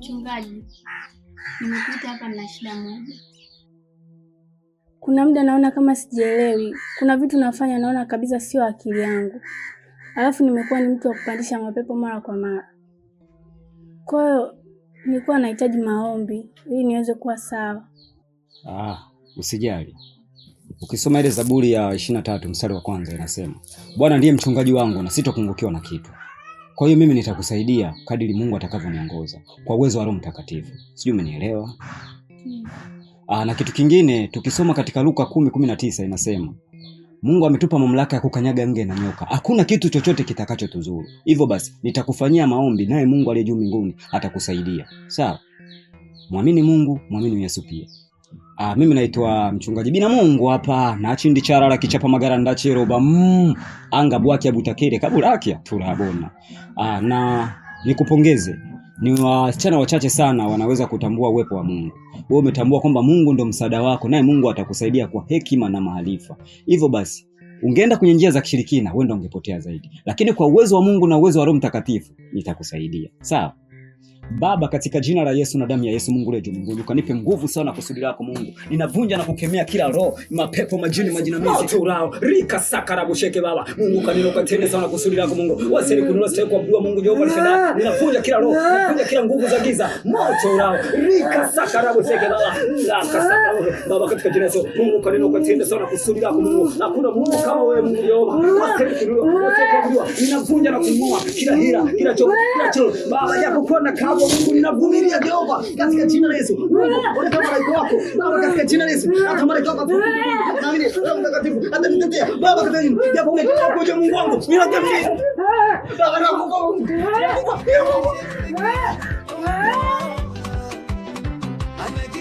Mchungaji, nimekuja hapa na shida moja. Kuna muda naona kama sijielewi. Kuna vitu nafanya naona kabisa sio akili yangu. Alafu nimekuwa ni mtu wa kupandisha mapepo mara kwa mara. Kwa hiyo nilikuwa nahitaji maombi ili niweze kuwa sawa. Usijali. Ukisoma ile Zaburi ya 23 mstari wa kwanza inasema, Bwana ndiye mchungaji wangu na sitopungukiwa na kitu. Kwa hiyo mimi nitakusaidia kadiri Mungu atakavyoniongoza kwa uwezo wa Roho Mtakatifu. Sijui umenielewa? Na kitu kingine tukisoma katika Luka 10:19 inasema, Mungu ametupa mamlaka ya kukanyaga nge na nyoka. Hakuna kitu chochote kitakachotuzuru. Hivyo basi nitakufanyia maombi naye Mungu aliye juu mbinguni atakusaidia. Sawa? Muamini Mungu, muamini Yesu pia. Mimi naitwa mchungaji Bina Mungu hapa na chindi charala kichapa magara ndachero ba anga bwaki abutakere kaburakia turabona. Na nikupongeze. Ni wasichana wachache sana wanaweza kutambua uwepo wa Mungu. Wewe umetambua kwamba Mungu ndo msaada wako naye Mungu atakusaidia kwa hekima na maarifa. Hivyo basi ungeenda kwenye njia za kishirikina wewe ndo ungepotea zaidi. Lakini kwa uwezo wa Mungu na uwezo wa Roho Mtakatifu nitakusaidia. Sawa? Baba, katika jina la Yesu na damu ya Yesu, Mungu lejo mbinguni, ukanipe nguvu sana kusudi lako Mungu. Ninavunja na kukemea kila roho, mapepo, majini, majinamizi, turao, rika sakara busheke Baba. Mungu kanino katende sana kusudi lako Mungu. Wasiri kununa sasa kwa bidua Mungu Jehova Lishenda. Ninavunja kila roho, ninavunja kila nguvu za giza. Moto urao, rika sakara busheke Baba. Rika sakara Baba, katika jina la Yesu, Mungu kanino katende sana kusudi lako Mungu. Hakuna Mungu kama wewe Mungu Jehova. Wasiri kununa, wasiri kwa bidua. Ninavunja na kung'oa kila hila, kila chogo, kila chogo. Baba yako kwa Mungu ninavumilia Jehova katika jina la Yesu. Mungu onekana malaika wako Baba katika jina la Yesu. Hata malaika wako naamini Roho Mtakatifu atanitetea Baba katika jina. Japo umekuja Mungu wangu ninakuamini Baba nakuomba